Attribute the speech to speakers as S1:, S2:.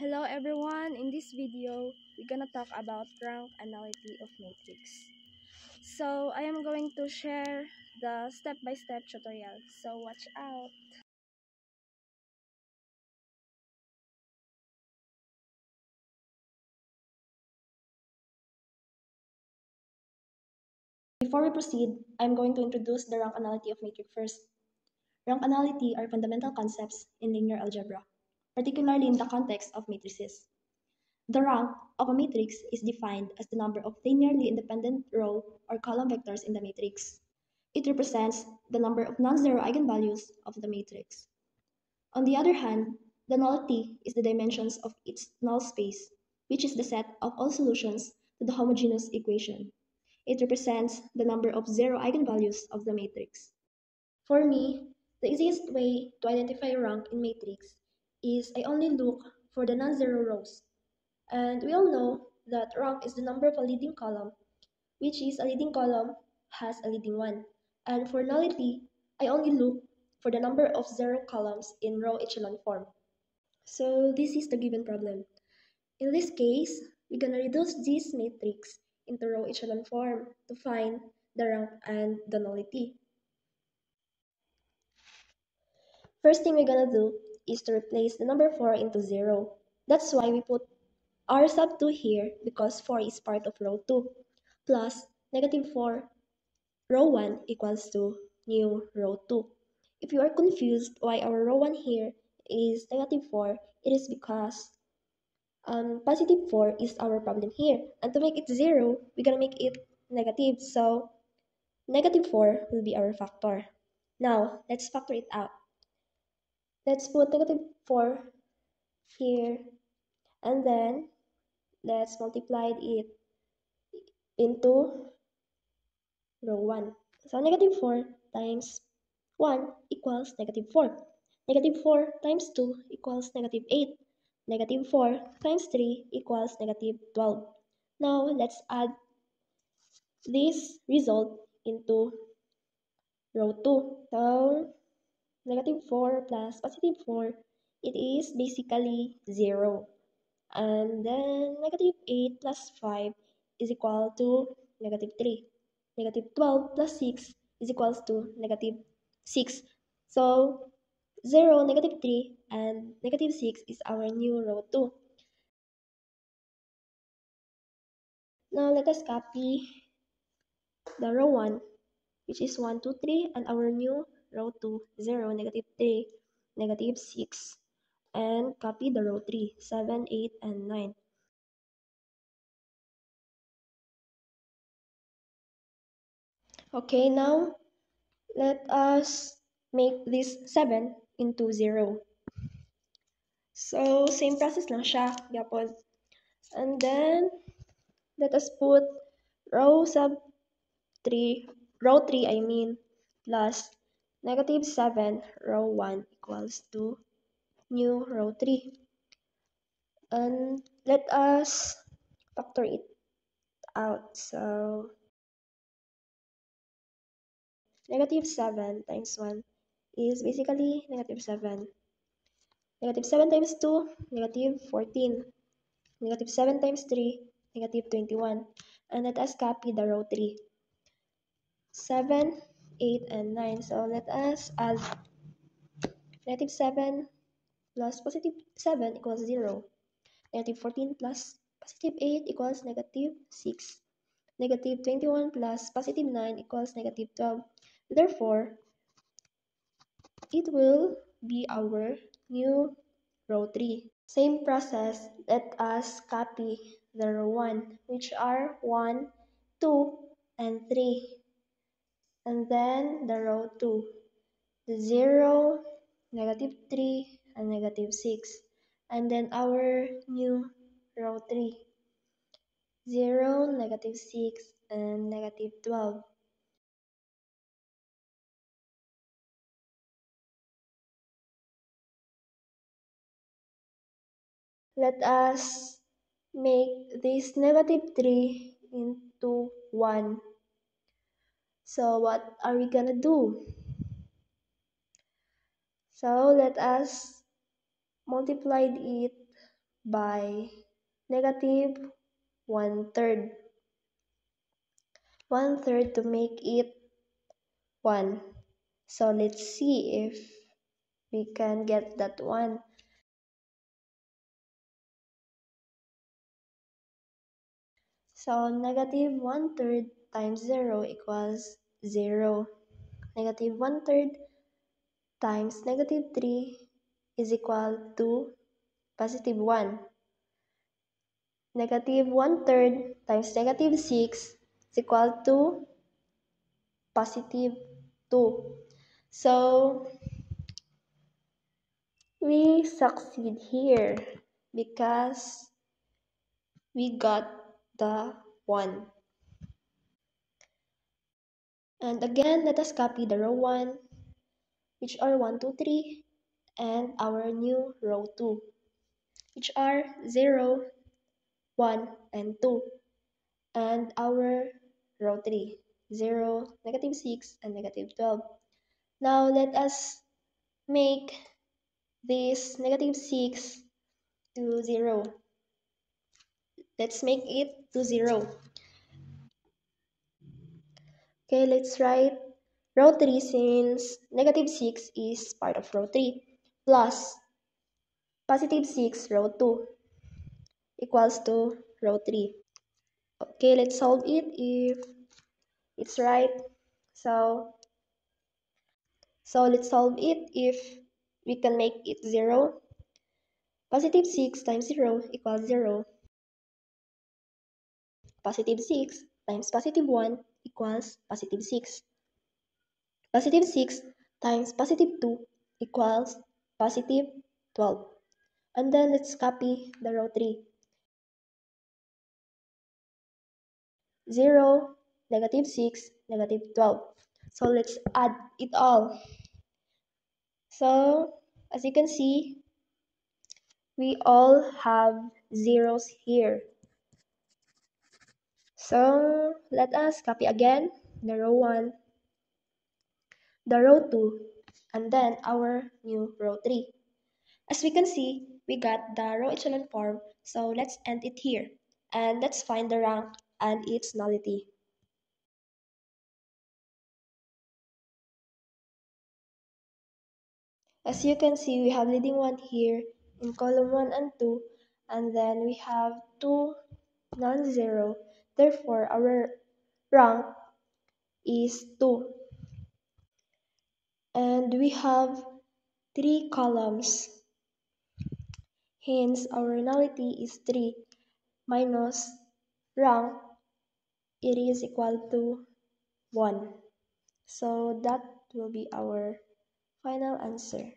S1: Hello everyone, in this video, we're gonna talk about rank analysis of matrix. So, I am going to share the step-by-step tutorial, so watch out.
S2: Before we proceed, I'm going to introduce the rank analysis of matrix first. Rank analysis are fundamental concepts in linear algebra, particularly in the context of matrices. The rank of a matrix is defined as the number of linearly independent row or column vectors in the matrix. It represents the number of non-zero eigenvalues of the matrix. On the other hand, the nullity is the dimensions of its null space, which is the set of all solutions to the homogeneous equation. It represents the number of zero eigenvalues of the matrix. For me, the easiest way to identify rank in matrix is I only look for the non-zero rows. And we all know that rank is the number of a leading column, which is a leading column has a leading one. And for nullity, I only look for the number of zero columns in row echelon form. So this is the given problem. In this case, we're gonna reduce this matrix into row echelon form to find the rank and the nullity. First thing we're gonna do is to replace the number 4 into 0. That's why we put r sub 2 here because 4 is part of row 2 plus negative 4 row 1 equals to new row 2. If you are confused why our row 1 here is negative 4, it is because positive 4 is our problem here. And to make it 0, we're gonna make it negative. So negative 4 will be our factor. Now, let's factor it out. Let's put negative 4 here and then let's multiply it into row 1. So negative 4 times 1 equals negative 4. Negative 4 times 2 equals negative 8. Negative 4 times 3 equals negative 12. Now let's add this result into row 2. So negative 4 plus positive 4, it is basically 0. And then negative 8 plus 5 is equal to negative 3. Negative 12 plus 6 is equals to negative 6. So 0, negative 3, and negative 6 is our new row 2. Now let us copy the row 1, which is 1, 2, 3, and our new row 2, 0, negative 3, negative 6, and copy the row 3, 7, 8, and 9. Okay, now let us make this 7 into 0. So, same process lang siya, yapon. And then, let us put row sub 3, row 3 I mean, plus negative 7, row 1 equals to new row 3. And let us factor it out. So, negative 7 times 1 is basically negative 7. Negative 7 times 2, negative 14. Negative 7 times 3, negative 21. And let us copy the row 3. 7, 8, and 9. So let us add negative 7 plus positive 7 equals 0. Negative 14 plus positive 8 equals negative 6. Negative 21 plus positive 9 equals negative 12. Therefore, it will be our new row 3. Same process, let us copy the row 1, which are 1, 2, and 3. And then the row 2, the 0, negative 3, and negative 6. And then our new row 3, 0, negative 6, and negative 12. Let us make this negative 3 into 1. So what are we gonna do? So let us multiply it by negative 1/3. 1/3 to make it 1. So let's see if we can get that one. So negative 1/3 times 0 equals 0. Negative 1/3 times negative 3 is equal to positive 1. Negative 1/3 times negative 6 is equal to positive 2. So we succeed here because we got the 1. And again, let us copy the row 1, which are 1, 2, 3, and our new row 2, which are 0, 1, and 2, and our row 3, 0, negative 6, and negative 12. Now let us make this negative 6 to 0. Let's make it to 0. Okay, let's write row 3 since negative 6 is part of row 3 plus positive 6 row 2 equals to row 3. Okay, let's solve it if it's right. So let's solve it if we can make it 0. Positive 6 times 0 equals 0. Positive 6 times positive 1 equals positive 6. Positive 6 times positive 2 equals positive 12. And then let's copy the row 3. 0, negative 6, negative 12. So let's add it all. So as you can see, we all have zeros here. So let us copy again the row 1, the row 2, and then our new row 3. As we can see, we got the row echelon form, so let's end it here. And let's find the rank and its nullity. As you can see, we have leading 1 here in column 1 and 2, and then we have 2 non-zero. Therefore, our rank is 2. And we have 3 columns. Hence, our nullity is 3 minus rank, it is equal to 1. So that will be our final answer.